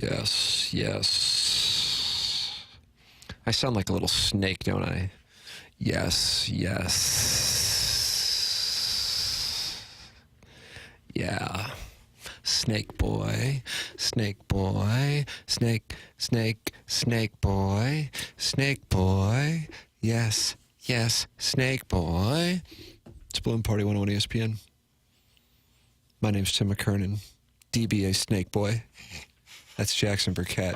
Yes, yes. I sound like a little snake, don't I? Yes, yes. Yeah. Snake boy, snake boy, snake boy, snake boy. Yes, yes, snake boy. It's Balloon Party 101 ESPN. My name's Tim McKernan, DBA Snake Boy. That's Jackson Burkett,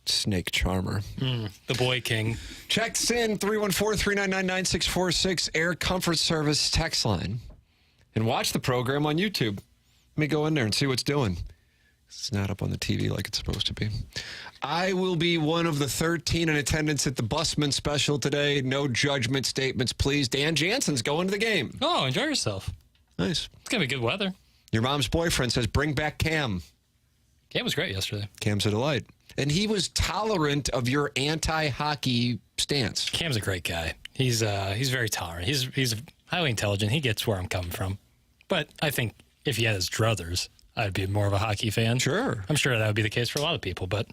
Snake Charmer. The Boy King. Checks in 314-399-9646, Air Comfort Service text line. And watch the program on YouTube. Let me go in there and see what's doing. It's not up on the TV like it's supposed to be. I will be one of the 13 in attendance at the Busman special today. No judgment statements, please. Dan Jansen's going to the game. Oh, enjoy yourself. Nice. It's going to be good weather. Your mom's boyfriend says, bring back Cam. Cam was great yesterday. Cam's a delight. And he was tolerant of your anti-hockey stance. Cam's a great guy. He's very tolerant. He's highly intelligent. He gets where I'm coming from. But I think if he had his druthers, I'd be more of a hockey fan. Sure. I'm sure that would be the case for a lot of people, but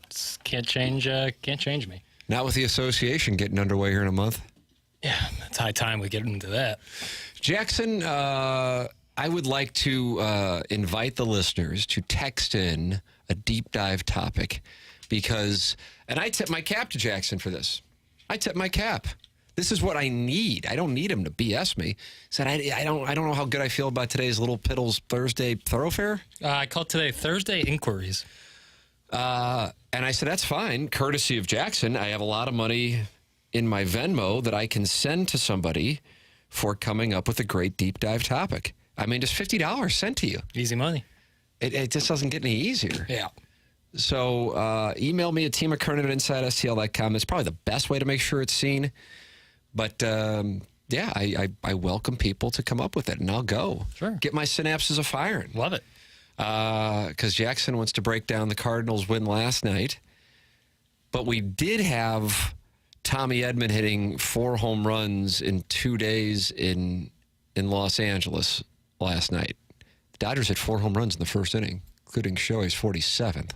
can't change me. Not with the association getting underway here in a month. Yeah, it's high time we get into that. Jackson, I would like to invite the listeners to text in a deep dive topic because, and I tip my cap to Jackson for this. I tip my cap. This is what I need. I don't need him to BS me. Said I don't know how good I feel about today's Little Piddles Thursday thoroughfare. I called today Thursday Inquiries. And I said, that's fine. Courtesy of Jackson, I have a lot of money in my Venmo that I can send to somebody for coming up with a great deep dive topic. I mean, just $50 sent to you. Easy money. It just doesn't get any easier. Yeah. So email me at team@McKernan@InsideSTL.com. It's probably the best way to make sure it's seen. But, yeah, I welcome people to come up with it, and I'll go. Sure. Get my synapses a-firing. Love it. Because Jackson wants to break down the Cardinals' win last night. But we did have Tommy Edman hitting 4 home runs in 2 days in Los Angeles last night. The Dodgers hit 4 home runs in the first inning, including Shohei's 47th.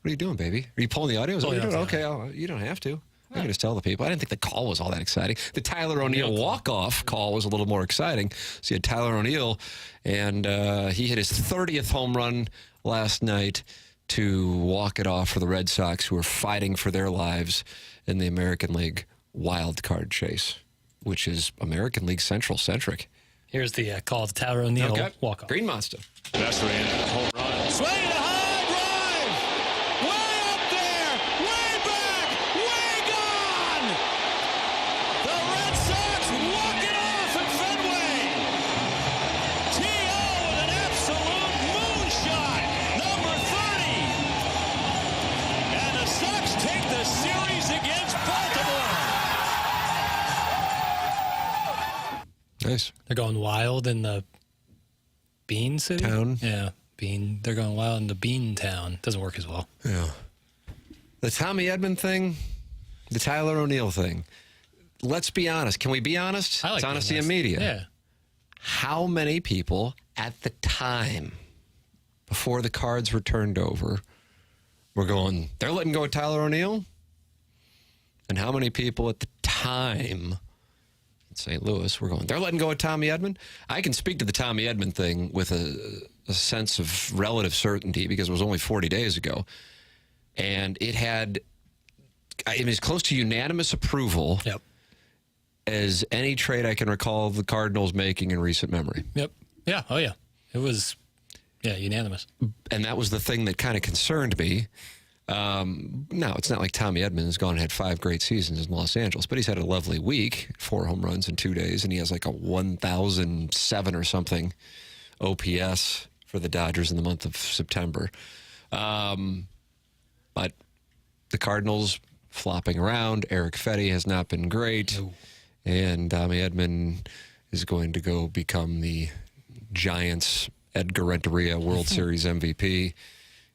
What are you doing, baby? Are you pulling the audio? Is that what you're doing? Okay, you don't have to. I can just tell the people. I didn't think the call was all that exciting. The Tyler O'Neill walk-off call was a little more exciting. So you had Tyler O'Neill, and he hit his 30th home run last night to walk it off for the Red Sox, who are fighting for their lives in the American League wild card chase, which is American League Central-centric. Here's the call to Tyler O'Neill walk-off. Green Monster. Best ran home run. Swing and a high drive! Way up there! Way back! Way gone! The Red Sox walk it off at Fenway! T.O. with an absolute moonshot! Number 30! And the Sox take the series against Baltimore! Nice. They're going wild in the Bean City? Town? Yeah, Bean. They're going wild in the Bean Town. Doesn't work as well. Yeah. The Tommy Edman thing, the Tyler O'Neill thing. Let's be honest. Can we be honest? I like it's being honesty in honest. media. Yeah. How many people at the time, before the cards were turned over, were going, they're letting go of Tyler O'Neill? And how many people at the time in St. Louis were going, they're letting go of Tommy Edman? I can speak to the Tommy Edman thing with a sense of relative certainty because it was only 40 days ago. And it had, it was close to unanimous approval as any trade I can recall the Cardinals making in recent memory. Yep. Yeah. Oh, yeah. It was, unanimous. And that was the thing that kind of concerned me. No, it's not like Tommy Edman has gone and had 5 great seasons in Los Angeles, but he's had a lovely week, 4 home runs in 2 days, and he has like a 1,007 or something OPS for the Dodgers in the month of September. But the Cardinals flopping around. Eric Fetty has not been great. No. And Tommy Edman is going to go become the Giants' Edgar Renteria World Series MVP.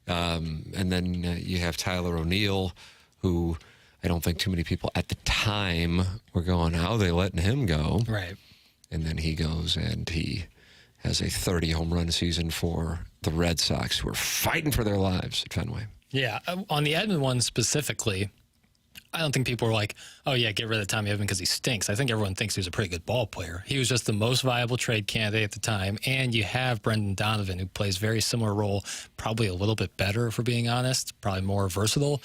And then you have Tyler O'Neill, who I don't think too many people at the time were going, how are they letting him go? Right. And then he goes and he has a 30 home run season for the Red Sox, who are fighting for their lives at Fenway. Yeah, on the Edman one specifically, I don't think people were like, oh, yeah, get rid of Tommy Edman because he stinks. I think everyone thinks he was a pretty good ball player. He was just the most viable trade candidate at the time. And you have Brendan Donovan, who plays very similar role, probably a little bit better, if we're being honest, probably more versatile.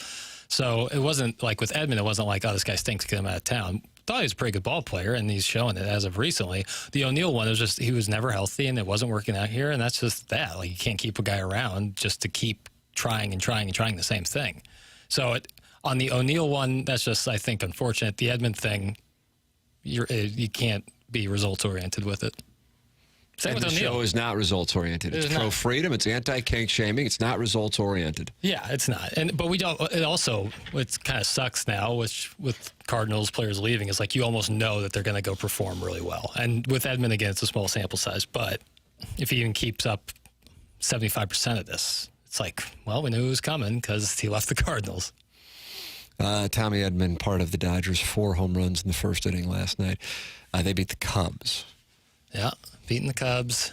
So it wasn't like with Edman, it wasn't like, oh, this guy stinks, get him out of town. Thought he was a pretty good ball player, and he's showing it as of recently. The O'Neill one, it was just he was never healthy, and it wasn't working out here, and that's just that. Like, you can't keep a guy around just to keep trying and trying and trying the same thing. So on the O'Neill one, that's just, I think, unfortunate. The Edmund thing, you can't be results-oriented with it. Same And with the O'Neill. show is not results-oriented. It's pro-freedom. It's anti-kink shaming. It's not results-oriented. Yeah, it's not. But we don't. It also, what kind of sucks now, which with Cardinals players leaving, is like you almost know that they're going to go perform really well. And with Edmund, again, it's a small sample size. But if he even keeps up 75% of this, it's like, well, we knew it was coming because he left the Cardinals. Tommy Edman, part of the Dodgers, 4 home runs in the first inning last night. They beat the Cubs. Yeah, beating the Cubs.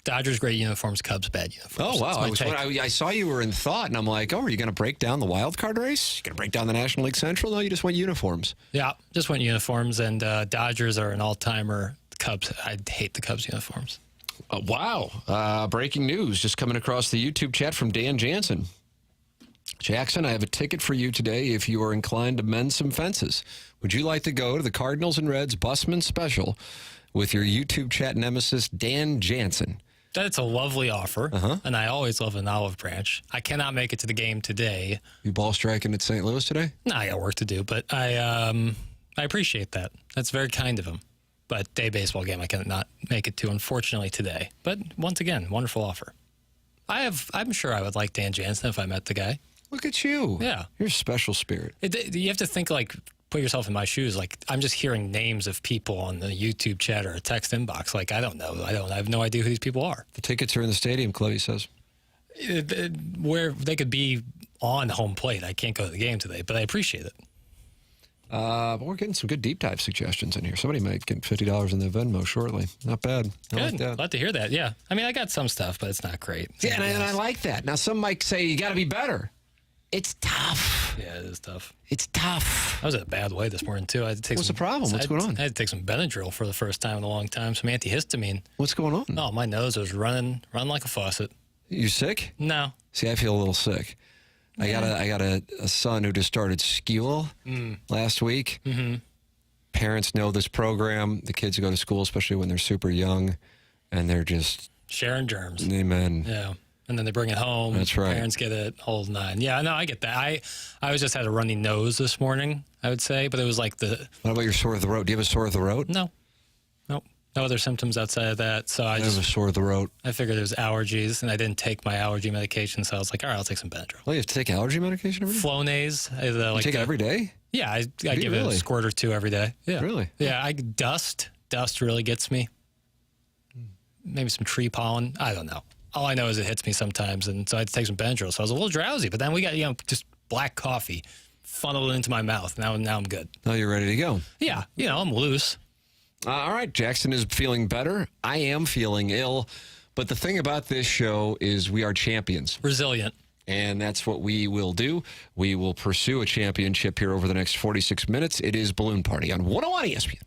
Dodgers, great uniforms. Cubs, bad uniforms. Oh, wow. I saw you were in thought, and I'm like, are you going to break down the wild card race? You going to break down the National League Central? No, you just went uniforms. Yeah, just went uniforms, and Dodgers are an all-timer. The Cubs, I hate the Cubs uniforms. Wow. Breaking news just coming across the YouTube chat from Dan Jansen. Jackson, I have a ticket for you today if you are inclined to mend some fences. Would you like to go to the Cardinals and Reds Busman Special with your YouTube chat nemesis, Dan Jansen? That's a lovely offer, and I always love an olive branch. I cannot make it to the game today. You ball striking at St. Louis today? No, I got work to do, but I appreciate that. That's very kind of him. But day baseball game I cannot make it to, unfortunately, today. But once again, wonderful offer. I'm sure I would like Dan Jansen if I met the guy. Look at you. Yeah. You're a special spirit. You have to think, like, put yourself in my shoes. Like, I'm just hearing names of people on the YouTube chat or a text inbox. Like, I don't know. I have no idea who these people are. The tickets are in the stadium, Chloe says. Where they could be on home plate. I can't go to the game today, but I appreciate it. But we're getting some good deep dive suggestions in here. Somebody might get $50 in the Venmo shortly. Not bad. I like Good. that. Glad to hear that. Yeah. I mean, I got some stuff, but it's not great. Yeah, and I like that. Now, some might say you got to be better. It's tough. Yeah, it is tough. It's tough. I was in a bad way this morning, too. I had to take What's the problem? What's going on? I had to take some Benadryl for the first time in a long time, some antihistamine. What's going on? Oh, my nose was running like a faucet. You sick? No. See, I feel a little sick. Yeah. I got a son who just started school last week. Mm-hmm. Parents know this program. The kids go to school, especially when they're super young, and they're just sharing germs. Amen. Yeah. And then they bring it home. That's right. Parents get it, whole nine. Yeah, no, I get that. I was just had a runny nose this morning, I would say, but it was like the... What about your sore throat? Do you have a sore throat? No. Nope. No other symptoms outside of that. So I have a sore throat. I figured it was allergies, and I didn't take my allergy medication, so I was like, all right, I'll take some Benadryl. Oh, you have to take allergy medication every day? Flonase. You take it every day? Yeah, I give it a squirt or two every day. Yeah. Really? Yeah, dust really gets me. Maybe some tree pollen. I don't know. All I know is it hits me sometimes, and so I had to take some Benadryl. So I was a little drowsy, but then we got, just black coffee funneled into my mouth. Now I'm good. Now you're ready to go. Yeah, I'm loose. All right, Jackson is feeling better. I am feeling ill. But the thing about this show is we are champions. Resilient. And that's what we will do. We will pursue a championship here over the next 46 minutes. It is Balloon Party on 101 ESPN.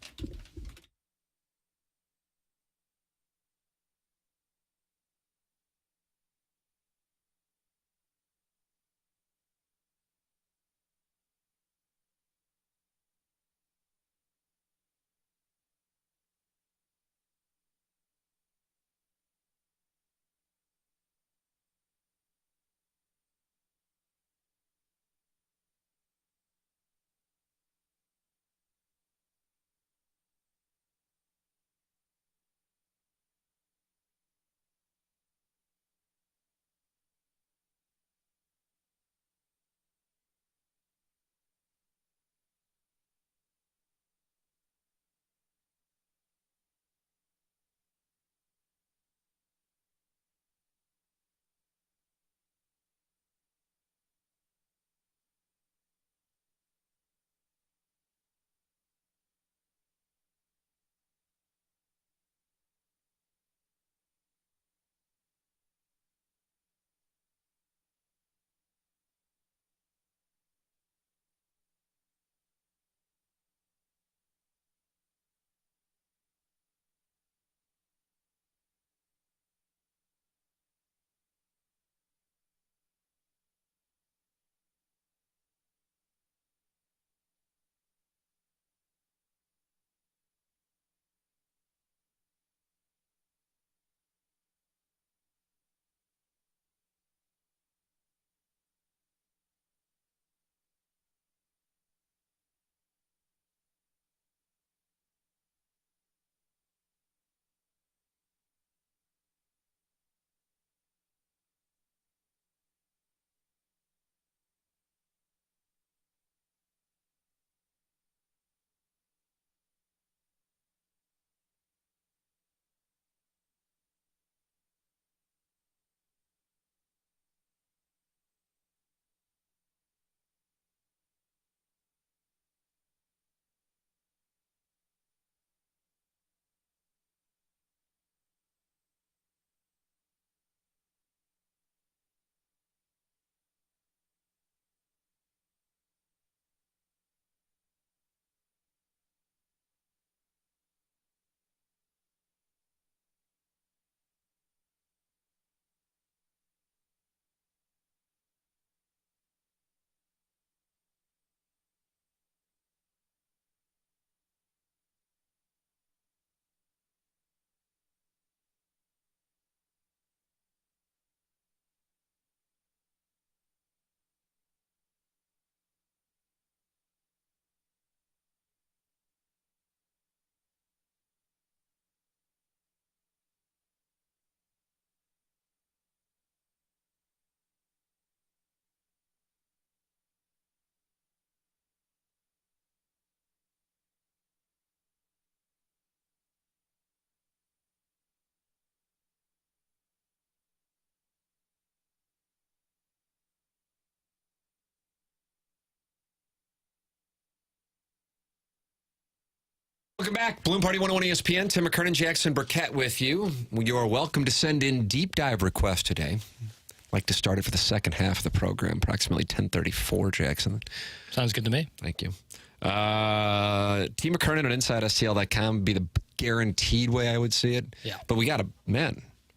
Welcome back. Bloom Party 101 ESPN. Tim McKernan, Jackson Burkett with you. You are welcome to send in deep dive requests today. I'd like to start it for the second half of the program, approximately 10:34, Jackson. Sounds good to me. Thank you. Team McKernan on InsideSTL.com would be the guaranteed way I would see it. Yeah. But we got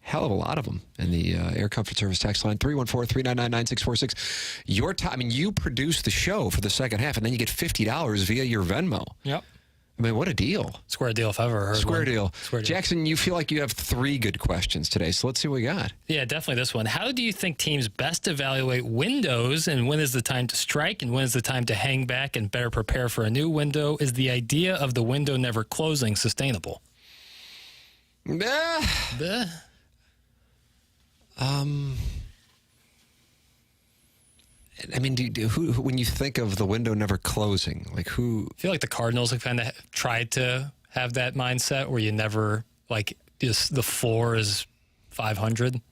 hell of a lot of them in the Air Comfort Service text line, 314-399-9646. Your time, you produce the show for the second half, and then you get $50 via your Venmo. Yep. I mean, what a deal. Square deal if I've ever heard Square one. deal. Square deal. Jackson, you feel like you have 3 good questions today, so let's see what we got. Yeah, definitely this one. How do you think teams best evaluate windows, and when is the time to strike and when is the time to hang back and better prepare for a new window? Is the idea of the window never closing sustainable? Uh, I mean, who when you think of the window never closing, like who? I feel like the Cardinals have kind of tried to have that mindset where you never, just the floor is 500,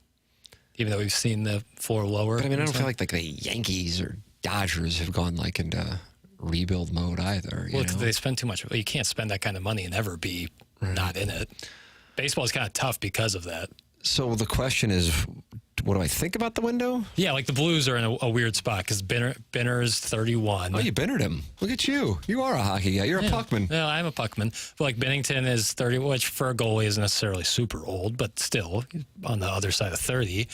even though we've seen the floor lower. But I mean, I don't feel like the Yankees or Dodgers have gone into rebuild mode either. Well, they spend too much. You can't spend that kind of money and ever be not in it. Baseball is kind of tough because of that. So the question is, what do I think about the window? Yeah, the Blues are in a weird spot because Binner's 31. Oh, you Binnered him. Look at you. You are a hockey guy. You're a puckman. No, I'm a puckman. But Binnington is 30, which for a goalie isn't necessarily super old, but still on the other side of 30.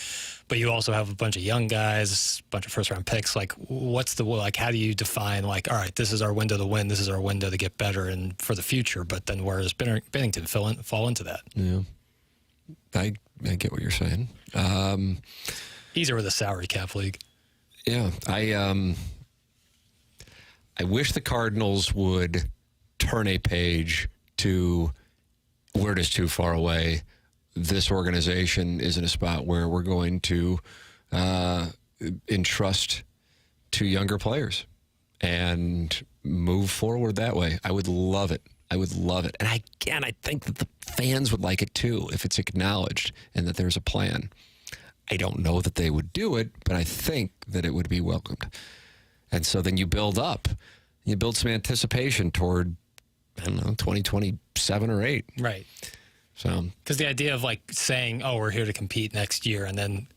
But you also have a bunch of young guys, a bunch of first-round picks. What's how do you define, all right, this is our window to win, this is our window to get better and for the future, but then where does Binnington fall into that? Yeah. I get what you're saying. Easier with a salary cap league. Yeah, I wish the Cardinals would turn a page to we're just too far away. This organization is in a spot where we're going to entrust to younger players and move forward that way. I would love it. I would love it. And I think that the fans would like it too if it's acknowledged and that there's a plan. I don't know that they would do it, but I think that it would be welcomed. And so then you build up. You build some anticipation toward, 2027 or 8. Right. So, because the idea of saying, "Oh, we're here to compete next year," and then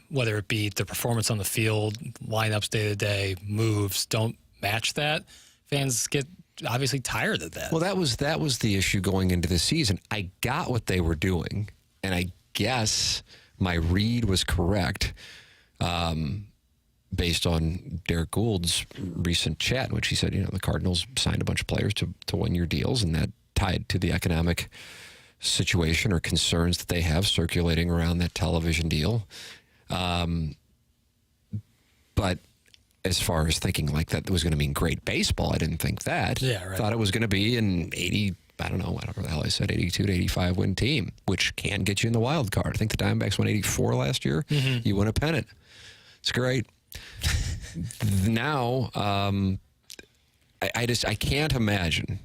whether it be the performance on the field, lineups day to day, moves don't match that, fans get obviously tired of that. well, that was the issue going into the season. I got what they were doing, and I guess my read was correct, based on Derek Gould's recent chat, in which he said, the Cardinals signed a bunch of players to one-year deals, and that tied to the economic situation or concerns that they have circulating around that television deal. But as far as thinking that was going to mean great baseball, I didn't think that. Yeah, right. Thought it was going to be an 80, whatever the hell I said, 82 to 85 win team, which can get you in the wild card. I think the Diamondbacks won 84 last year. Mm-hmm. You win a pennant. It's great. Now, I can't imagine.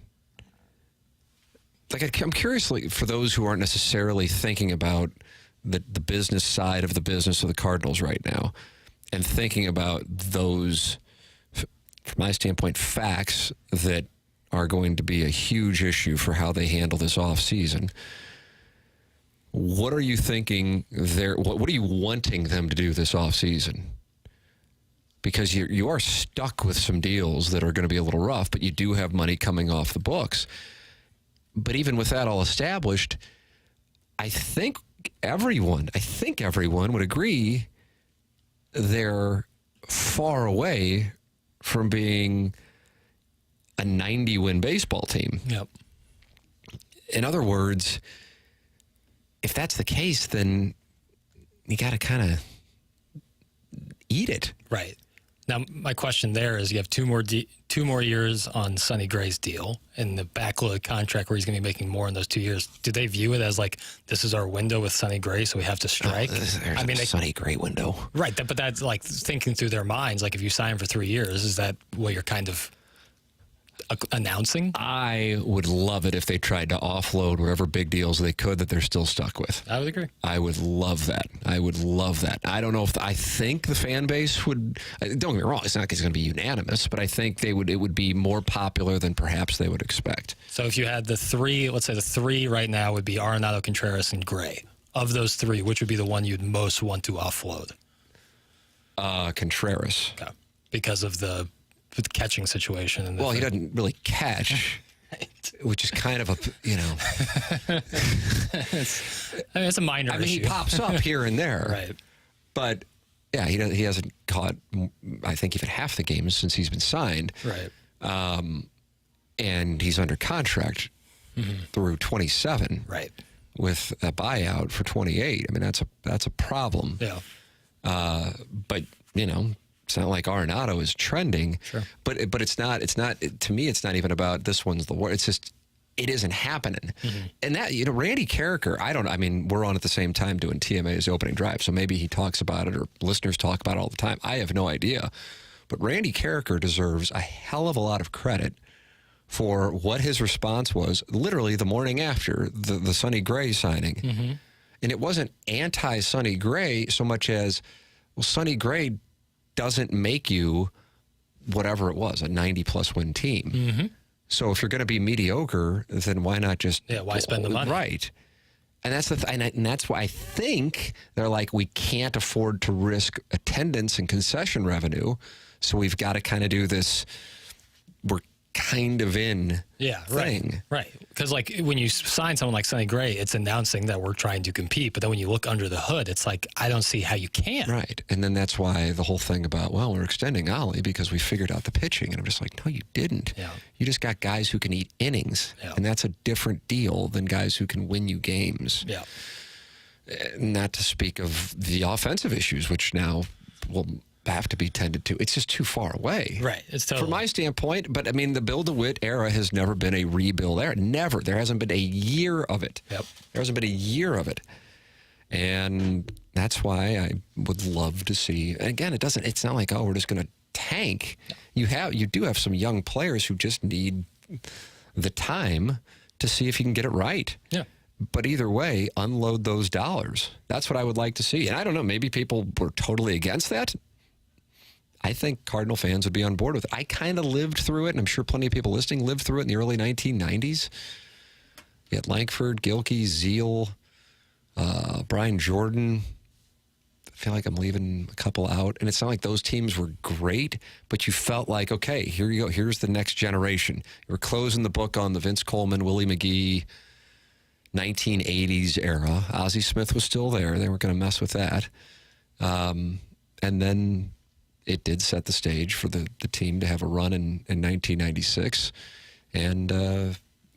I'm curious, for those who aren't necessarily thinking about the business side of the business of the Cardinals right now, and thinking about those, from my standpoint, facts that are going to be a huge issue for how they handle this offseason. What are you thinking there? What are you wanting them to do this offseason? Because you are stuck with some deals that are going to be a little rough, but you do have money coming off the books. But even with that all established, I think everyone would agree they're far away from being a 90-win baseball team. Yep. In other words, if that's the case, then you got to kind of eat it. Right. Now, my question there is, you have two more years on Sonny Gray's deal and the backloaded contract where he's going to be making more in those 2 years. Do they view it as this is our window with Sonny Gray, so we have to strike? Sonny Gray window. Right, but that's thinking through their minds. If you sign for 3 years, is that what you're kind of announcing. I would love it if they tried to offload whatever big deals they could that they're still stuck with. I would agree. I would love that. I would love that. I don't know if I think the fan base would. Don't get me wrong. It's not like it's going to be unanimous, but I think they would. It would be more popular than perhaps they would expect. So if you had the three, let's say the three right now would be Arenado, Contreras, and Gray. Of those three, which would be the one you'd most want to offload? Contreras. Okay. Because of the catching situation. And He doesn't really catch, which is kind of a, it's a minor issue. he pops up here and there. Right. But, yeah, he hasn't caught, I think, even half the games since he's been signed. Right. And he's under contract through 27. Right. With a buyout for 28. I mean, that's a problem. Yeah. But, it's not like Arenado is trending. Sure. But it's not, to me, it's not even about this one's the war. It's just, it isn't happening. And that, Randy Karraker, we're on at the same time doing TMA's opening drive, so maybe he talks about it or listeners talk about it all the time. I have no idea. But Randy Karraker deserves a hell of a lot of credit for what his response was literally the morning after the Sonny Gray signing. And it wasn't anti-Sonny Gray so much as, well, Sonny Gray doesn't make you whatever it was, a 90-plus win team. So if you're going to be mediocre, then why not just... Yeah, why spend the money? Right. And that's and that's why I think they're like, we can't afford to risk attendance and concession revenue, so we've got to kind of do this, we're kind of in thing. Right. Because when you sign someone like Sonny Gray, it's announcing that we're trying to compete. But then when you look under the hood, it's like, I don't see how you can. Right. And then that's why the whole thing about, well, we're extending Ollie because we figured out the pitching. And I'm just like, no, you didn't. Yeah. You just got guys who can eat innings. Yeah. And that's a different deal than guys who can win you games. Yeah. Not to speak of the offensive issues, which now will have to be tended to. It's just too far away. Right. It's totally. From my standpoint, but the Bill DeWitt era has never been a rebuild era. Never. There hasn't been a year of it. Yep. There hasn't been a year of it. And that's why I would love to see, and again, it's not like, oh, we're just going to tank. No. You do have some young players who just need the time to see if you can get it right. Yeah. But either way, unload those dollars. That's what I would like to see. And I don't know, maybe people were totally against that. I think Cardinal fans would be on board with it. I kind of lived through it, and I'm sure plenty of people listening lived through it in the early 1990s. You had Langford, Gilkey, Zeal, Brian Jordan. I feel like I'm leaving a couple out. And it's not like those teams were great, but you felt like, okay, here you go. Here's the next generation. You were closing the book on the Vince Coleman, Willie McGee, 1980s era. Ozzie Smith was still there. They weren't going to mess with that. And then it did set the stage for the team to have a run in 1996 and,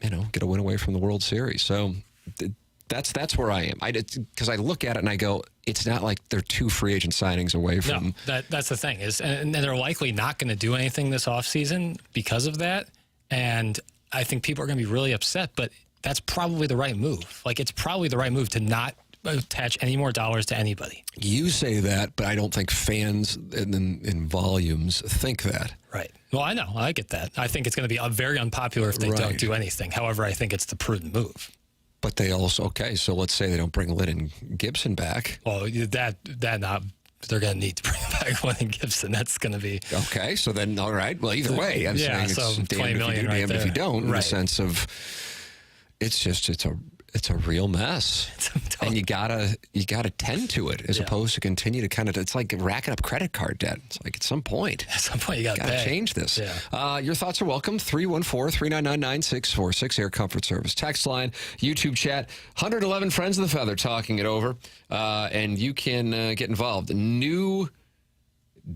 get a win away from the World Series. So that's where I am. Because I look at it and I go, it's not like they're two free agent signings away from. No, that's the thing and they're likely not going to do anything this offseason because of that. And I think people are going to be really upset, but that's probably the right move. It's probably the right move to not attach any more dollars to anybody. You say that, but I don't think fans in volumes think that. Right. Well, I know. I get that. I think it's going to be very unpopular if they don't do anything. However, I think it's the prudent move. But they also, so let's say they don't bring Lynn and Gibson back. Well, they're going to need to bring back Lynn and Gibson. That's going to be... Okay, so then, all right. Well, either way, I'm saying it's so damned if you do, damned if you don't, in the sense of it's a real mess. And you gotta tend to it as opposed to continue to it's like racking up credit card debt. It's like at some point you gotta change this. Yeah. Your thoughts are welcome. 314-399-9646 Air Comfort Service text line, YouTube chat, 111 Friends of the Feather talking it over. And you can get involved. New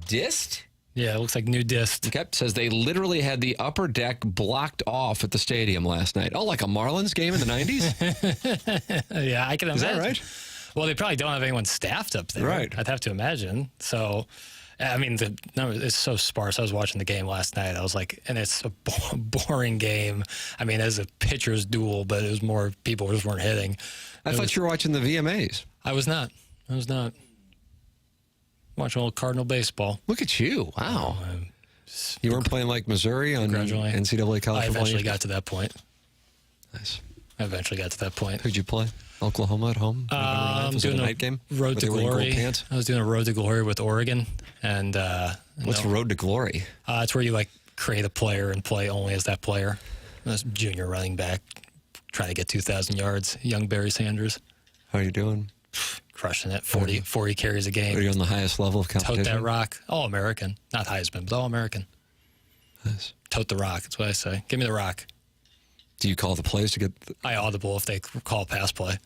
dist? Yeah, it looks like new disc. Okay, says they literally had the upper deck blocked off at the stadium last night. Oh, like a Marlins game in the 90s? Yeah, I can imagine. Is that right? Well, they probably don't have anyone staffed up there. Right. I'd have to imagine. So, the number is so sparse. I was watching the game last night. I was like, and it's a boring game. As a pitcher's duel, but it was more people just weren't hitting. I thought you were watching the VMAs. I was not. Watching a little Cardinal baseball. Look at you. Wow. You weren't playing like Missouri on Gradually. NCAA college I football? eventually got to that point. Nice. Who'd you play? Oklahoma at home? I'm Was it doing a night game? Road Were to they wearing Glory. gold pants? I was doing a Road to Glory with Oregon, and What's Road to Glory? it's where you like create a player and play only as that player. That's junior running back trying to get 2,000 yards. Young Barry Sanders. How are you doing? Crushing it. 40 carries a game. Are you on the highest level of competition? Tote that rock. All American. Not Heisman, but all American. Nice. Tote the rock. That's what I say. Give me the rock. Do you call the plays to get... I audible if they call pass play.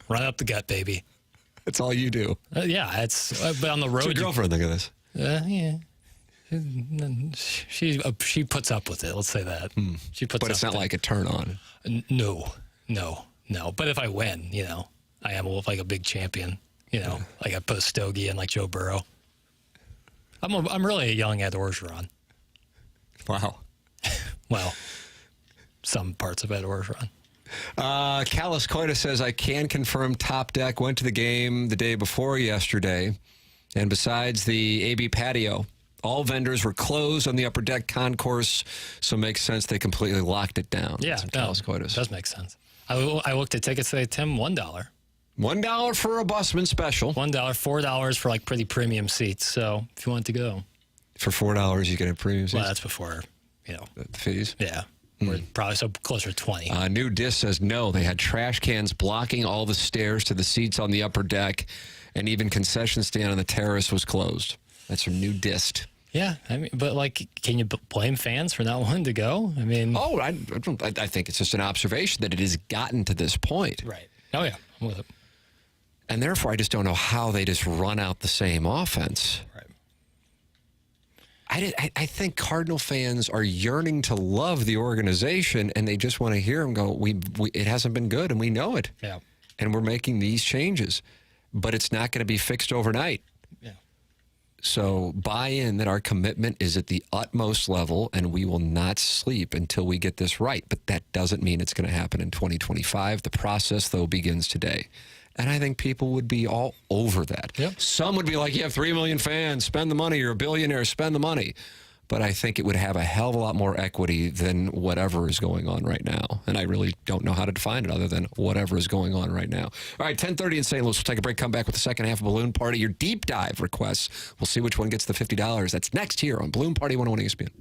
Run up the gut, baby. That's all you do. Yeah, it's but on the road. What's your girlfriend think of this? Yeah. She puts up with it. Let's say that. She puts. But it's not like a turn on. No. But if I win, I am like a big champion. Like I put a stogie in like Joe Burrow. I'm really a young Ed Orgeron. Wow. Well, some parts of Ed Orgeron. Callus Coita says, I can confirm Top Deck went to the game the day before yesterday. And besides the AB patio, all vendors were closed on the upper deck concourse. So it makes sense they completely locked it down. Yeah, Callus Coita does make sense. I looked at tickets today, Tim, $1. $1 for a busman special. $1, $4 for like pretty premium seats. So if you want to go. For $4, you get a premium seat? Well, that's before, The fees? Yeah. We're probably so closer to 20. New Disc says no. They had trash cans blocking all the stairs to the seats on the upper deck, and even concession stand on the terrace was closed. That's from New Disc. Yeah, but like, can you blame fans for not wanting to go? I mean, I think it's just an observation that it has gotten to this point. Right. Oh yeah, I'm with it. And therefore, I just don't know how they just run out the same offense. Right. I think Cardinal fans are yearning to love the organization, and they just want to hear them go, it hasn't been good, and we know it. Yeah. And we're making these changes. But it's not going to be fixed overnight. Yeah. So buy in that our commitment is at the utmost level, and we will not sleep until we get this right. But that doesn't mean it's going to happen in 2025. The process, though, begins today. And I think people would be all over that. Yep. Some would be like, you have 3 million fans, spend the money. You're a billionaire, spend the money. But I think it would have a hell of a lot more equity than whatever is going on right now. And I really don't know how to define it other than whatever is going on right now. All right, 10:30 in St. Louis. We'll take a break, come back with the second half of Balloon Party. Your deep dive requests. We'll see which one gets the $50. That's next here on Balloon Party 101 ESPN.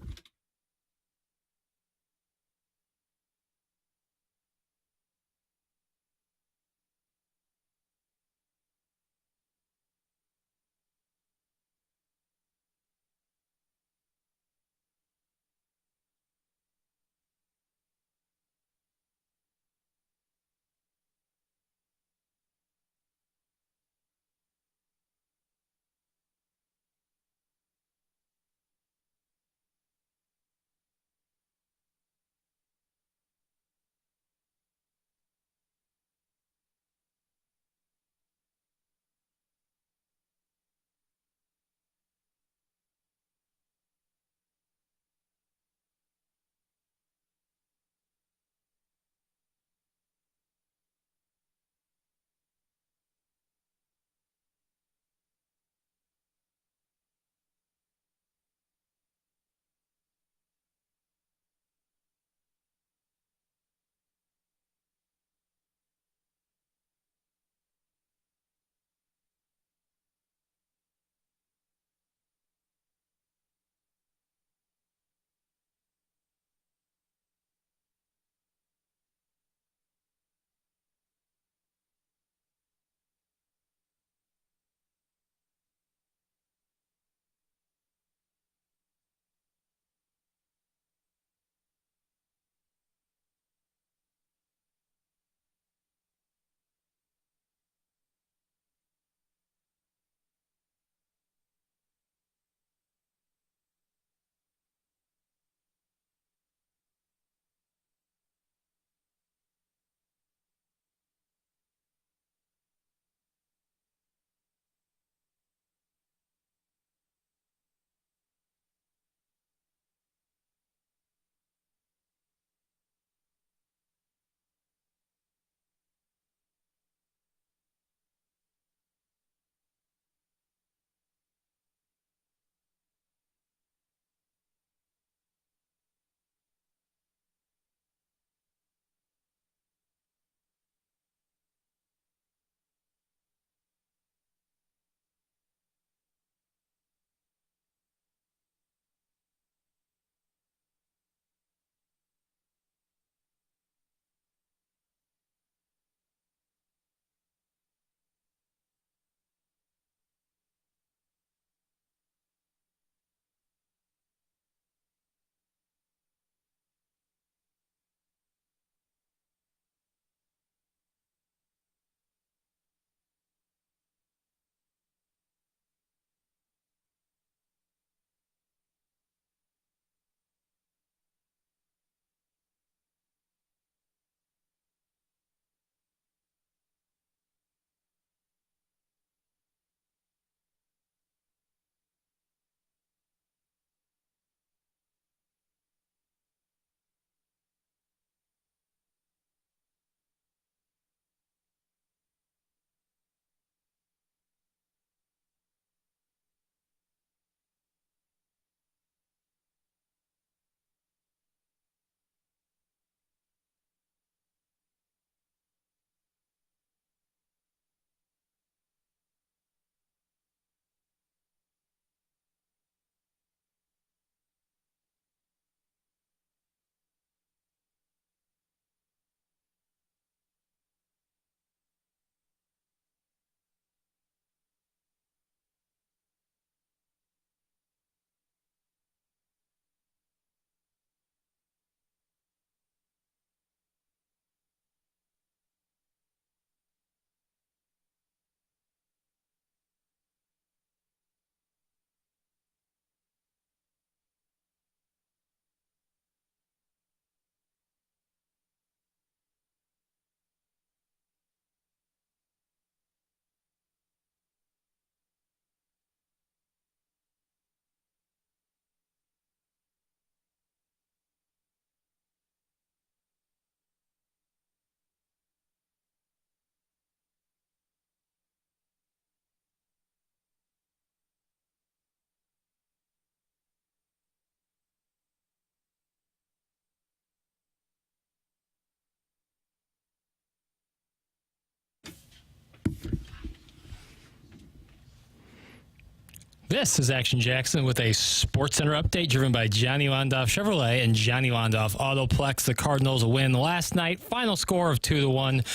This is Action Jackson with a Sports Center update driven by Johnny Londoff Chevrolet and Johnny Londoff Autoplex. The Cardinals win last night. Final score of 2-1,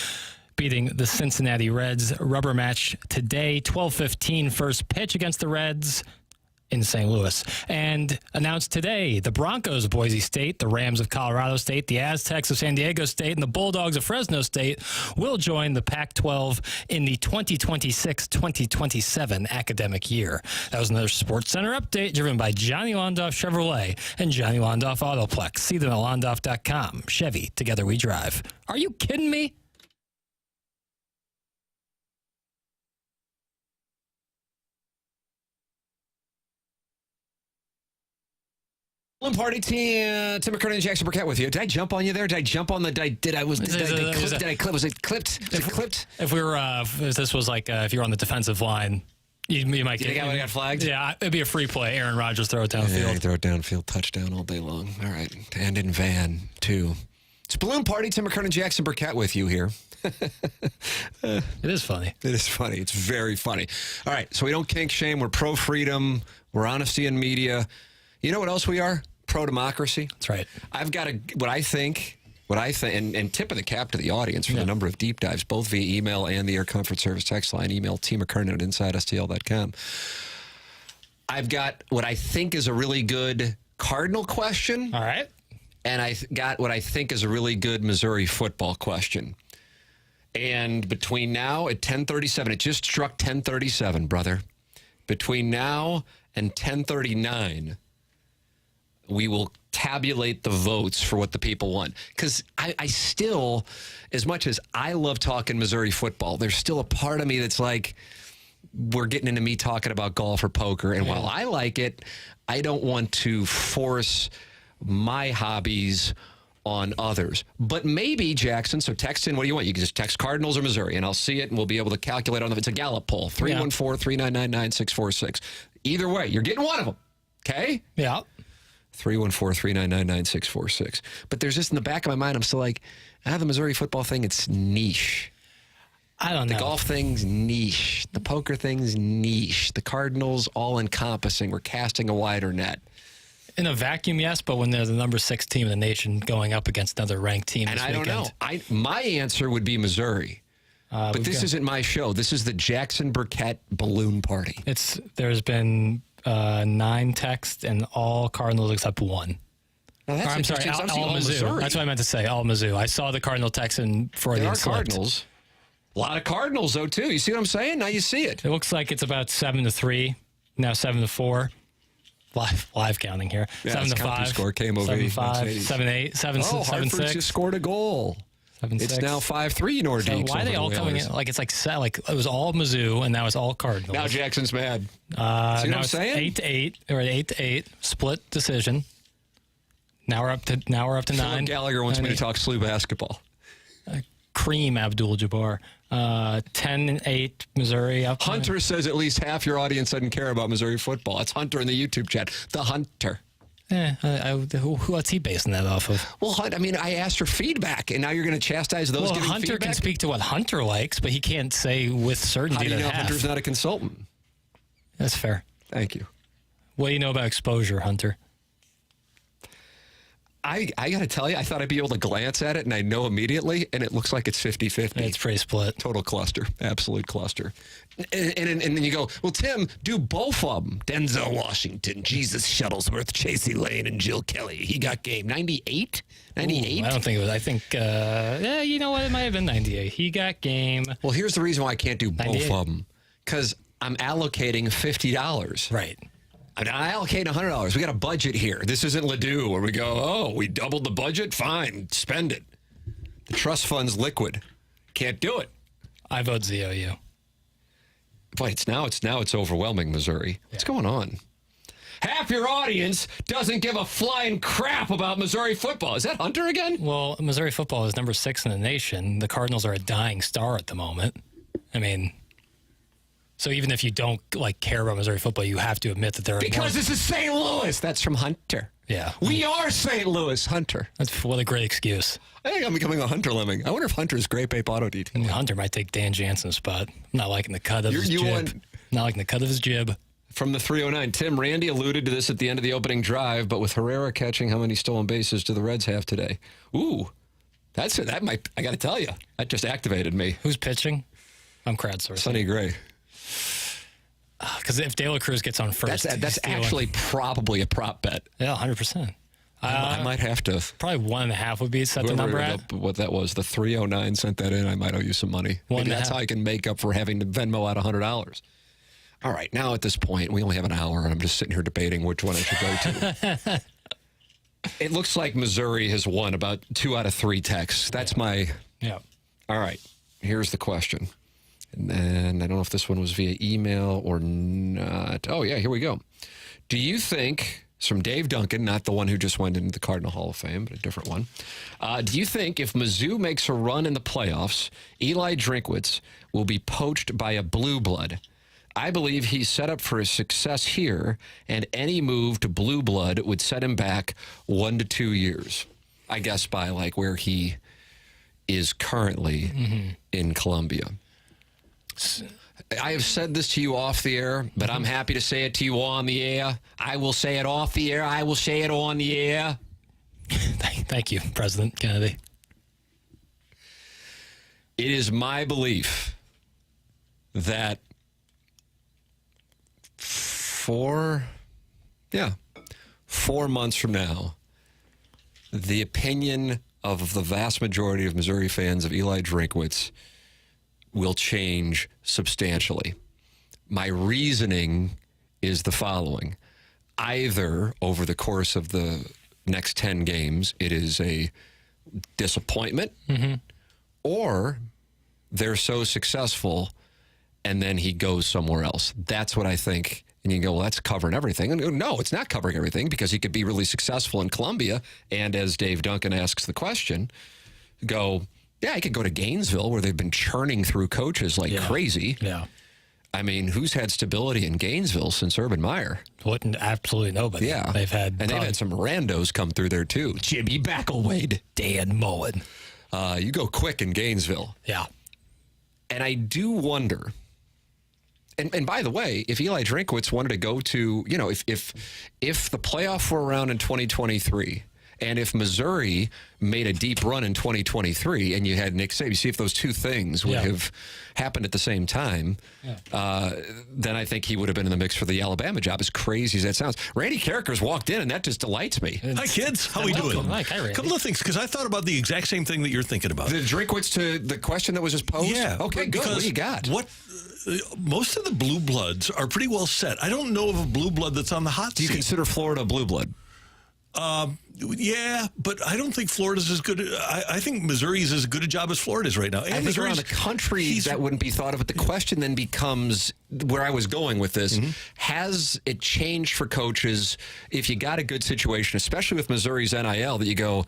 beating the Cincinnati Reds. Rubber match today, 12:15 first pitch against the Reds in St. Louis. And announced today, the Broncos of Boise State, the Rams of Colorado State, the Aztecs of San Diego State, and the Bulldogs of Fresno State will join the Pac-12 in the 2026-2027 academic year. That was another Sports Center update driven by Johnny Londoff Chevrolet and Johnny Londoff Autoplex. See them at londoff.com. Chevy, together we drive. Are you kidding me? Party team, Tim McKernan and Jackson Burkett with you. Did I jump on you there? Did I jump on the? Did I clip? Was it clipped? Was it clipped? If we were, if this was like, if you were on the defensive line, you might get. You think I would have got flagged? Yeah, it'd be a free play. Aaron Rodgers throw it downfield. Yeah, throw it downfield, touchdown all day long. All right, and in van too. It's Balloon Party. Tim McKernan and Jackson Burkett with you here. It is funny. It is funny. It's very funny. All right, so we don't kink shame. We're pro freedom. We're honesty in media. You know what else we are? Pro-democracy. That's right. I've got what I think, and tip of the cap to the audience for the number of deep dives, both via email and the Air Comfort Service text line. Email TMcKernan at InsideSTL.com. I've got what I think is a really good Cardinal question. All right. And I got what I think is a really good Missouri football question. And between now at 10:37, it just struck 10:37, brother. Between now and 10:39, we will tabulate the votes for what the people want. Because I still, as much as I love talking Missouri football, there's still a part of me that's like, we're getting into me talking about golf or poker. And while I like it, I don't want to force my hobbies on others. But maybe, Jackson, so text in, what do you want? You can just text Cardinals or Missouri, and I'll see it, and we'll be able to calculate on them. It's a Gallup poll, 314-399-9646. Either way, you're getting one of them, okay? Yeah. 314-399-9646. But there's just in the back of my mind, I'm still like, the Missouri football thing, it's niche. I don't know. The golf thing's niche. The poker thing's niche. The Cardinals, all-encompassing. We're casting a wider net. In a vacuum, yes, but when they're the number 6 team in the nation going up against another ranked team and this I weekend. don't know. My answer would be Missouri. But this isn't my show. This is the Jackson Burkett Balloon Party. There's been 9 texts and all Cardinals except 1. Now that's I'm sorry, all Mizzou. Missouri. That's what I meant to say, all Mizzou. I saw the Cardinal text and Freudian There are slipped. Cardinals. A lot of Cardinals, though, too. You see what I'm saying? Now you see it. It looks like it's about 7-3, now 7-4. Live counting here. Yeah, 7-5. Score came over 7-5, 7-8, 7-6. Hartford just scored a goal. 7-6. It's now 5-3 Nordiques. So why are they all coming in? Like it's like it was all Mizzou and now it's all Cardinals. Now Jackson's mad. See what now I'm saying? 8-8 or 8-8 split decision. Now we're up to 9. Philip Gallagher wants me to talk SLU basketball. Cream Abdul-Jabbar. 10-8 Missouri up. Hunter says at least half your audience doesn't care about Missouri football. It's Hunter in the YouTube chat. The Hunter. What's he basing that off of? Well, I mean, I asked for feedback, and now you're going to chastise those giving Hunter feedback? can speak to what Hunter likes, but he can't say with certainty How do you know that Hunter's not a consultant? That's fair. Thank you. What do you know about exposure, Hunter? I got to tell you, I thought I'd be able to glance at it, and I know immediately, and it looks like it's 50-50. It's pretty split. Total cluster. Absolute cluster. And then you go, well, Tim, do both of them. Denzel Washington, Jesus Shuttlesworth, Chasey Lane, and Jill Kelly. He got game. 98? 98? I don't think it was. I think, you know what? It might have been 98. He got game. Well, here's the reason why I can't do both 98. of them. Because I'm allocating $50. Right. I allocate $100. We got a budget here. This isn't Ladue where we go, we doubled the budget? Fine, spend it. The trust fund's liquid. Can't do it. I vote ZOU. Boy, it's overwhelming, Missouri. What's going on? Half your audience doesn't give a flying crap about Missouri football. Is that Hunter again? Well, Missouri football is number 6 in the nation. The Cardinals are a dying star at the moment. I mean, so even if you don't care about Missouri football, you have to admit that they're because this is St. Louis. That's from Hunter. Yeah, we are St. Louis, Hunter. What a great excuse. I think I'm becoming a Hunter lemming. I wonder if Hunter's Grape Ape Auto Detailing. Hunter might take Dan Jansen's spot. I'm not liking the cut of his jib. Not liking the cut of his jib. I From the 309, Tim, Randy alluded to this at the end of the opening drive, but with Herrera catching, how many stolen bases do the Reds have today? Ooh, that might, I got to tell you, that just activated me. Who's pitching? I'm crowdsourcing. Sonny Gray. Because if De La Cruz gets on first, that's actually probably a prop bet. Yeah, 100%. I might have to. Probably 1.5 would be set the number at. What that was, the 309 sent that in. I might owe you some money. Maybe that's how I can make up for having to Venmo out $100. All right, now at this point, we only have an hour, and I'm just sitting here debating which one I should go to. It looks like Missouri has won about 2 out of 3 texts. That's my... Yeah. All right, here's the question. And then I don't know if this one was via email or not. Oh, yeah, here we go. Do you think... It's from Dave Duncan, not the one who just went into the Cardinal Hall of Fame, but a different one. Do you think if Mizzou makes a run in the playoffs, Eli Drinkwitz will be poached by a blue blood? I believe he's set up for his success here, and any move to blue blood would set him back 1 to 2 years. I guess by like where he is currently in Columbia. I have said this to you off the air, but I'm happy to say it to you on the air. I will say it off the air. I will say it on the air. Thank you, President Kennedy. It is my belief that 4 months from now, the opinion of the vast majority of Missouri fans of Eli Drinkwitz will change substantially. My reasoning is the following. Either over the course of the next 10 games, it is a disappointment, or they're so successful and then he goes somewhere else. That's what I think. And you go, well, that's covering everything. And no, it's not covering everything because he could be really successful in Columbia. And as Dave Duncan asks the question, yeah, he could go to Gainesville where they've been churning through coaches like crazy. Yeah. I mean, who's had stability in Gainesville since Urban Meyer? Absolutely nobody. Yeah. They've had some randos come through there too. Jimmy Backlewade. Dan Mullen. You go quick in Gainesville. Yeah. And I do wonder, and by the way, if Eli Drinkwitz wanted to go to, if the playoff were around in 2023, and if Missouri made a deep run in 2023 and you had Nick Saban, see if those two things would have happened at the same time, then I think he would have been in the mix for the Alabama job, as crazy as that sounds. Randy Karraker's walked in, and that just delights me. Hi, kids. How are we doing? Hi, Randy. A couple of things, because I thought about the exact same thing that you're thinking about. The Drinkwitz to the question that was just posed? Yeah. Okay, good. What do you got? Most of the blue bloods are pretty well set. I don't know of a blue blood that's on the hot seat. Do you consider Florida a blue blood? Yeah, but I don't think Florida's as good. I think Missouri's as good a job as Florida's right now. And I think around the country that wouldn't be thought of, but the question then becomes where I was going with this. Has it changed for coaches if you got a good situation, especially with Missouri's NIL, that you go,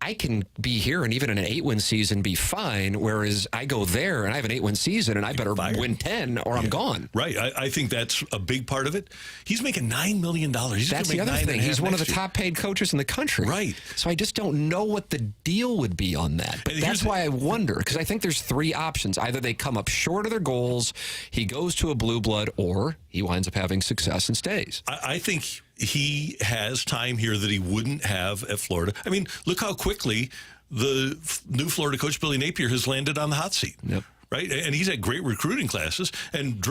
I can be here and even in an 8-win season be fine, whereas I go there and I have an 8-win season and I better win 10 or I'm gone. Right. I think that's a big part of it. He's making $9 million. That's the other thing. He's one of the top paid coaches in the country. Right. So I just don't know what the deal would be on that. But that's why I wonder, because I think there's 3 options. Either they come up short of their goals, he goes to a blue blood, or he winds up having success and stays. I think he has time here that he wouldn't have at Florida. I mean, look how quickly the new Florida coach, Billy Napier, has landed on the hot seat. Yep. Right? And he's had great recruiting classes. And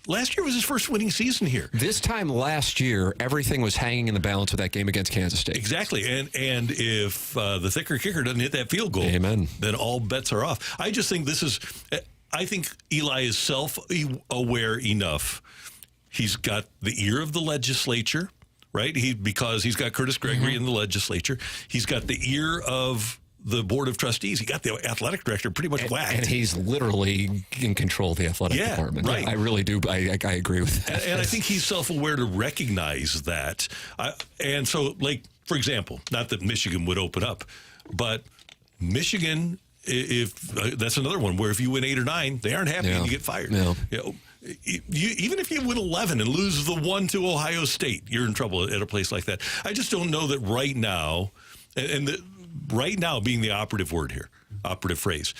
last year was his first winning season here. This time last year, everything was hanging in the balance with that game against Kansas State. Exactly. And if the thicker kicker doesn't hit that field goal, Amen, then all bets are off. I just think I think Eli is self-aware enough. He's got the ear of the legislature, right? Because he's got Curtis Gregory in the legislature. He's got the ear of the board of trustees. He got the athletic director pretty much whacked. And he's literally in control of the athletic department. Right. I really do. I agree with that. And I think he's self-aware to recognize that. And so, like, for example, not that Michigan would open up, but Michigan, if that's another one where if you win 8 or 9, they aren't happy and you get fired. Yeah. Even if you win 11 and lose the 1 to Ohio State, you're in trouble at a place like that. I just don't know that right now, right now being the operative word here, operative phrase,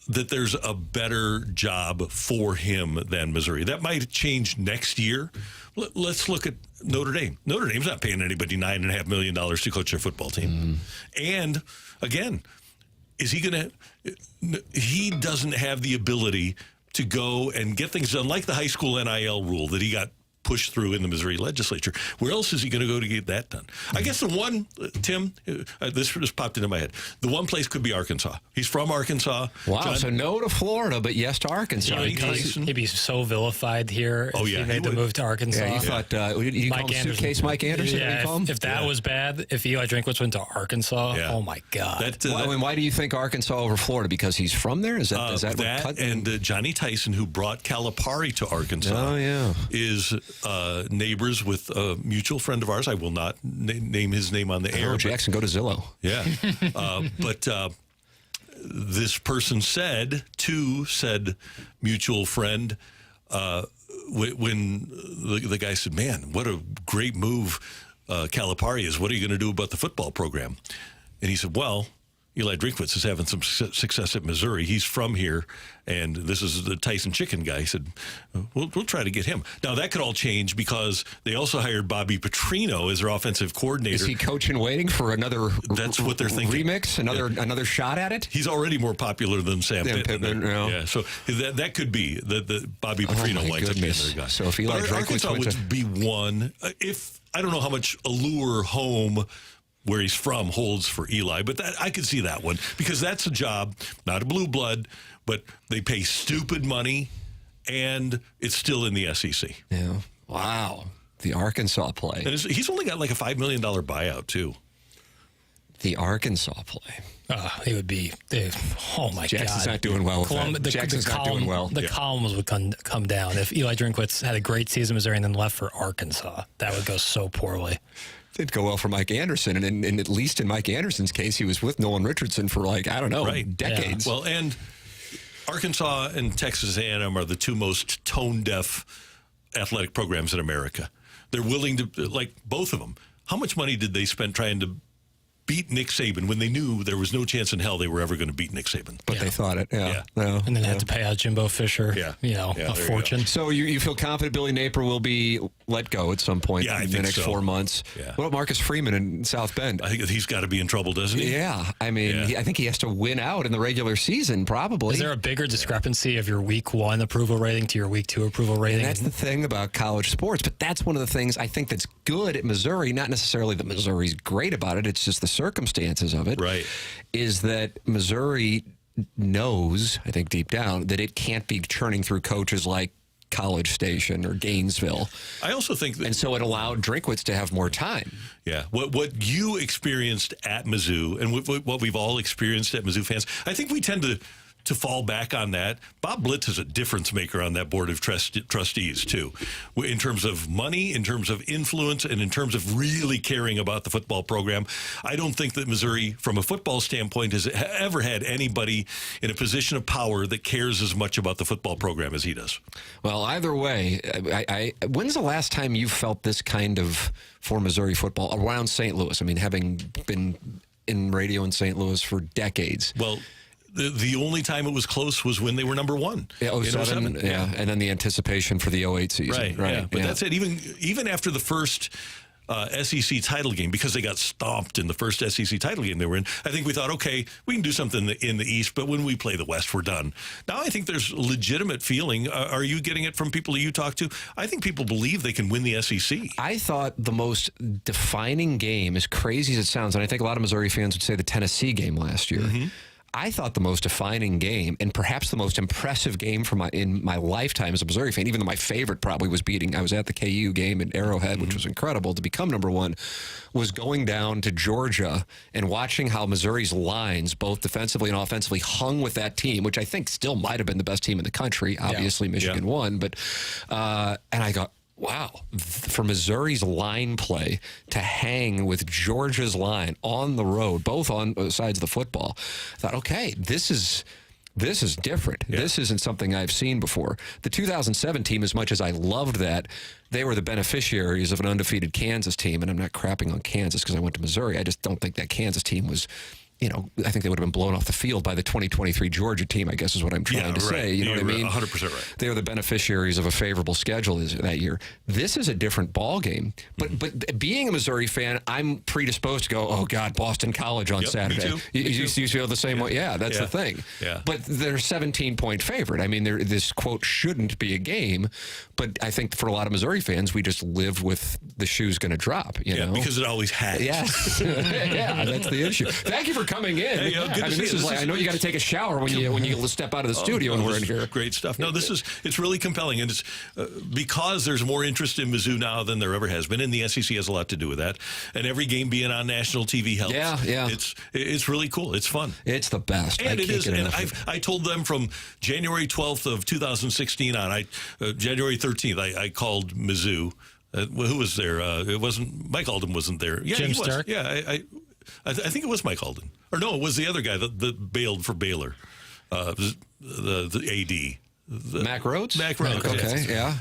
that there's a better job for him than Missouri. That might change next year. Let's look at Notre Dame. Notre Dame's not paying anybody $9.5 million to coach their football team. And again, is he going to? He doesn't have the ability to go and get things done like the high school NIL rule that he got pushed through in the Missouri legislature. Where else is he going to go to get that done? I guess the one, Tim, this just popped into my head. The one place could be Arkansas. He's from Arkansas. Wow, so no to Florida, but yes to Arkansas. He'd be so vilified here if he made the move to Arkansas. Yeah, you thought, you call him Suitcase Mike Anderson? Yeah, if that was bad, if Eli Drinkwitz went to Arkansas, oh my God. Why do you think Arkansas over Florida? Because he's from there? Is that what and Johnny Tyson, who brought Calipari to Arkansas, is neighbors with a mutual friend of ours. I will not name his name on the air. Jackson, go to Zillow. Yeah. But this person said mutual friend, when the guy said, man, what a great move Calipari is. What are you going to do about the football program? And he said, well, Eli Drinkwitz is having some success at Missouri. He's from here, and this is the Tyson Chicken guy. He said, we'll try to get him. Now, that could all change because they also hired Bobby Petrino as their offensive coordinator. Is he coaching waiting for another That's what they're thinking. Remix? Another shot at it? He's already more popular than Sam Pittman. Yeah, so that could be the Bobby Petrino winds up being their guy. So if Eli Drinkwitz Arkansas would be one. If I don't know how much allure home where he's from holds for Eli, but I could see that one because that's a job, not a blue blood, but they pay stupid money, and it's still in the SEC. Yeah. Wow. The Arkansas play. And he's only got like a $5 million buyout, too. The Arkansas play. He would be. Oh my Jackson's God! Jackson's not doing well. Jackson's not doing well. The columns would come down if Eli Drinkwitz had a great season in Missouri and then left for Arkansas. That would go so poorly. Didn't go well for Mike Anderson, and at least in Mike Anderson's case, he was with Nolan Richardson for decades. Yeah. Well, and Arkansas and Texas A&M are the two most tone-deaf athletic programs in America. They're willing to, like both of them. How much money did they spend trying to beat Nick Saban when they knew there was no chance in hell they were ever going to beat Nick Saban? But they thought it, and then had to pay out Jimbo Fisher, a fortune. So you feel confident Billy Napier will be let go at some point in the next 4 months? Yeah. What about Marcus Freeman in South Bend? I think he's got to be in trouble, doesn't he? Yeah. I mean, I think he has to win out in the regular season, probably. Is there a bigger discrepancy of your week 1 approval rating to your week 2 approval rating? And that's the thing about college sports, but that's one of the things I think that's good at Missouri, not necessarily that Missouri's great about it, it's just the circumstances of it, right? Is that Missouri knows, I think deep down, that it can't be churning through coaches like College Station or Gainesville. I also think that, and so it allowed Drinkwitz to have more time. Yeah, what you experienced at Mizzou and what we've all experienced at Mizzou fans, I think we tend to fall back on that. Bob Blitz is a difference maker on that board of trustees, too, in terms of money, in terms of influence, and in terms of really caring about the football program. I don't think that Missouri, from a football standpoint, has ever had anybody in a position of power that cares as much about the football program as he does. Well, either way, when's the last time you felt this kind of for Missouri football around St. Louis? I mean, having been in radio in St. Louis for decades. Well, the only time it was close was when they were number 1. Yeah, 07, yeah, and then the anticipation for the 08 season. Right. Yeah. But that's it. Even after the first SEC title game, because they got stomped in the first SEC title game they were in, I think we thought, okay, we can do something in the East, but when we play the West, we're done. Now I think there's legitimate feeling. Are you getting it from people that you talk to? I think people believe they can win the SEC. I thought the most defining game, as crazy as it sounds, and I think a lot of Missouri fans would say the Tennessee game last year, I thought the most defining game and perhaps the most impressive game in my lifetime as a Missouri fan, even though my favorite probably was I was at the KU game at Arrowhead, which was incredible to become number 1, was going down to Georgia and watching how Missouri's lines, both defensively and offensively, hung with that team, which I think still might have been the best team in the country. Obviously, Michigan won, but and I got, wow, for Missouri's line play to hang with Georgia's line on the road, both on sides of the football, I thought, okay, this is different. Yeah. This isn't something I've seen before. The 2007 team, as much as I loved that, they were the beneficiaries of an undefeated Kansas team, and I'm not crapping on Kansas because I went to Missouri. I just don't think that Kansas team was I think they would have been blown off the field by the 2023 Georgia team, I guess is what I'm trying to say. You know what I mean? 100% right. They're the beneficiaries of a favorable schedule that year. This is a different ball game. But being a Missouri fan, I'm predisposed to go, oh, God, Boston College on Saturday. Me too. You feel the same way? Yeah, that's the thing. Yeah. But they're a 17-point favorite. I mean, this, quote, shouldn't be a game. But I think for a lot of Missouri fans, we just live with the shoe's going to drop. You know? Because it always has. Yes. Yeah, that's the issue. Thank you for coming in. Hey, good to see this you. is like, I know you got to take a shower when you step out of the studio and we're in here. Great stuff. No, it's really compelling, and it's because there's more interest in Mizzou now than there ever has been, and the SEC has a lot to do with that. And every game being on national TV helps. Yeah. It's really cool. It's fun. It's the best. And it is. And I told them from January 12th of 2016 on. January 13th, I called Mizzou. Who was there? It wasn't Mike Alden. Wasn't there? Yeah, Jim he was. Stark? Yeah, I think it was Mike Alden. Or no, it was the other guy that bailed for Baylor, the AD. Mac Rhodes? Mac Rhodes. Okay, yeah.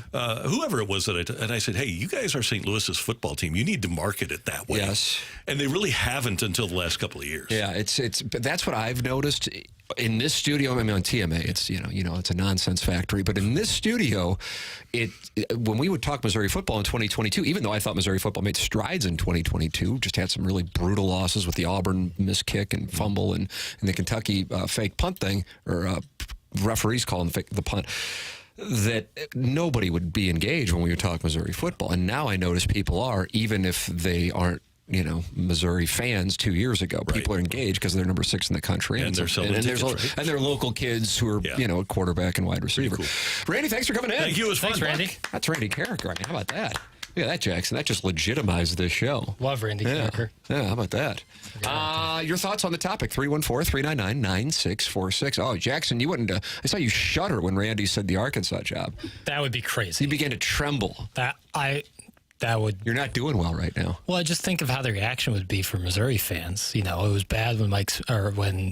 Whoever it was and I said, hey, you guys are St. Louis's football team. You need to market it that way. Yes. And they really haven't until the last couple of years. Yeah, but that's what I've noticed in this studio. I mean, on TMA, it's it's a nonsense factory. But in this studio, when we would talk Missouri football in 2022, even though I thought Missouri football made strides in 2022, just had some really brutal losses with the Auburn missed kick and fumble and the Kentucky fake punt thing, or referees calling the punt, that nobody would be engaged when we would talk Missouri football. And now I notice people are, even if they aren't, Missouri fans 2 years ago. Right. People are engaged because they're number 6 in the country. And they're selling tickets, right? And they're local kids who are, at quarterback and wide receiver. Cool. Randy, thanks for coming in. Thank you. It was fun. Thanks, Randy. That's Randy Karraker. I mean, how about that? Look at that, Jackson. That just legitimized this show. Love Randy Karraker. Yeah, how about that? Your thoughts on the topic, 314-399-9646. Oh, Jackson, you wouldn't... I saw you shudder when Randy said the Arkansas job. That would be crazy. You began to tremble. That would... You're not doing well right now. Well, I just think of how the reaction would be for Missouri fans. It was bad when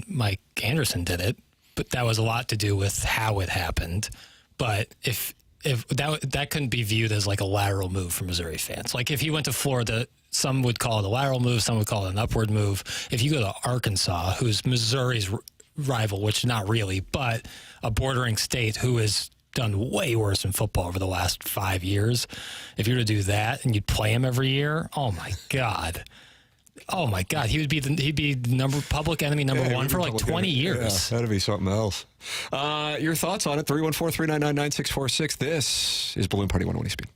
Mike Anderson did it, but that was a lot to do with how it happened. But if that couldn't be viewed as like a lateral move for Missouri fans. Like if he went to Florida, some would call it a lateral move, some would call it an upward move. If you go to Arkansas, who's Missouri's rival, which not really, but a bordering state who has done way worse in football over the last 5 years, if you were to do that and you'd play him every year, oh my God, he'd be public enemy number one for like 20 years. Yeah, that'd be something else. Your thoughts on it, 314-399-9646. This is Balloon Party 101 Speed.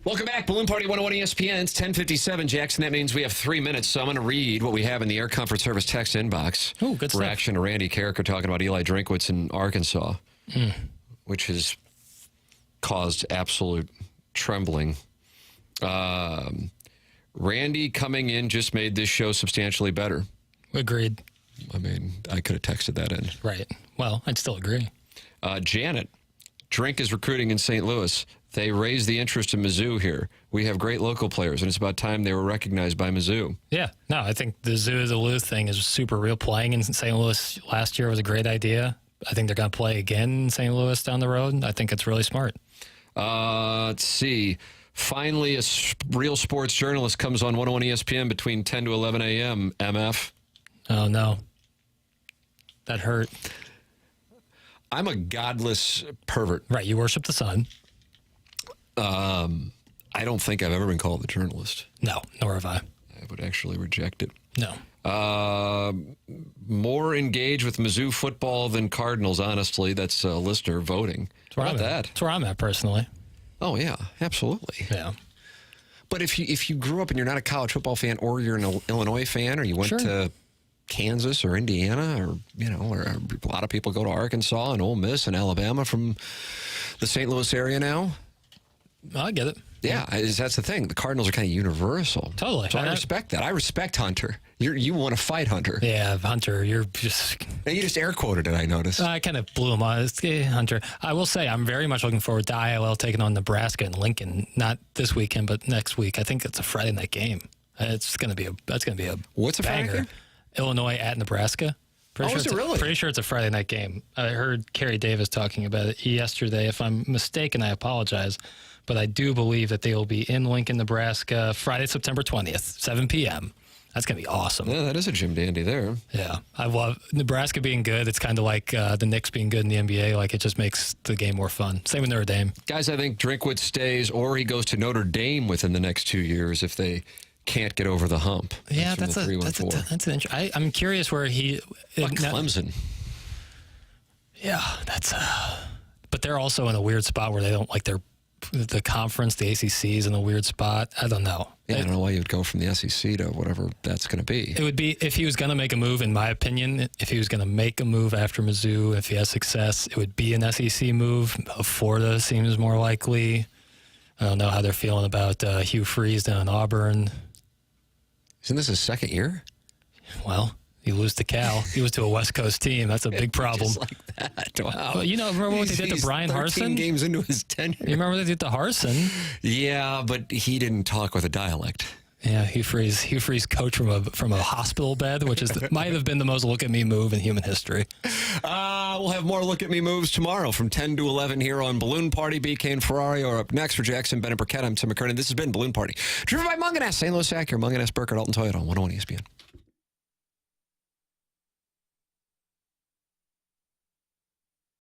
Welcome back. Balloon Party 101 ESPN. It's 10:57, Jackson. That means we have 3 minutes, so I'm going to read what we have in the Air Comfort Service text inbox. Oh, good stuff. Reaction to Randy Karraker talking about Eli Drinkwitz in Arkansas, which has caused absolute trembling. Randy coming in just made this show substantially better. Agreed. I mean, I could have texted that in. Right. Well, I'd still agree. Janet, Drink is recruiting in St. Louis. They raised the interest in Mizzou here. We have great local players, and it's about time they were recognized by Mizzou. Yeah. No, I think the Zoo the Lou thing is super real. Playing in St. Louis last year was a great idea. I think they're going to play again in St. Louis down the road. I think it's really smart. Let's see. Finally, a real sports journalist comes on 101 ESPN between 10 to 11 a.m., MF. Oh, no. That hurt. I'm a godless pervert. Right. You worship the sun. I don't think I've ever been called a journalist. No, nor have I. I would actually reject it. No. More engaged with Mizzou football than Cardinals, honestly. That's a listener voting. How about that? That's where I'm at personally. Oh, yeah, absolutely. Yeah. But if you grew up and you're not a college football fan, or you're an Illinois fan, or you went to Kansas or Indiana, or or a lot of people go to Arkansas and Ole Miss and Alabama from the St. Louis area now. I get it. Yeah, that's the thing. The Cardinals are kind of universal. Totally. So I respect that. I respect Hunter. You want to fight Hunter. Yeah, Hunter, you're just... And you just air quoted it, I noticed. I kind of blew him on. Hunter. I will say I'm very much looking forward to ILL taking on Nebraska and Lincoln. Not this weekend, but next week. I think it's a Friday night game. That's going to be a What's a banger. Friday game? Illinois at Nebraska. Is it really? Pretty sure it's a Friday night game. I heard Kerry Davis talking about it yesterday. If I'm mistaken, I apologize. But I do believe that they will be in Lincoln, Nebraska, Friday, September 20th, 7 p.m. That's going to be awesome. Yeah, that is a Jim Dandy there. Yeah. I love Nebraska being good. It's kind of like the Knicks being good in the NBA. Like, it just makes the game more fun. Same with Notre Dame. Guys, I think Drinkwitz stays or he goes to Notre Dame within the next 2 years if they can't get over the hump. Yeah, that's an interesting. I'm curious where he... Like Clemson. Yeah, that's... But they're also in a weird spot where they don't like the conference, the ACC is in a weird spot. I don't know. Yeah, I don't know why you'd go from the SEC to whatever that's going to be. It would be, if he was going to make a move, in my opinion, if he was going to make a move after Mizzou, if he has success, it would be an SEC move. Florida seems more likely. I don't know how they're feeling about Hugh Freeze down in Auburn. Isn't this his second year? Well, you lose to Cal. He was to a West Coast team. That's a big problem. Just like that. Wow. Well, remember what they did to Brian 13 Harsin? games into his tenure. You remember what they did to Harsin? Yeah, but he didn't talk with a dialect. Yeah, Hugh Freeze coached from a hospital bed, which might have been the most look at me move in human history. We'll have more look at me moves tomorrow from 10 to 11 here on Balloon Party. BK and Ferrari are up next for Jackson, Bennett, Burkett. I'm Tim McKernan. This has been Balloon Party, driven by Munganess, St. Louis Acura, Munganess, Burkett, Alton Toyota on 101 ESPN.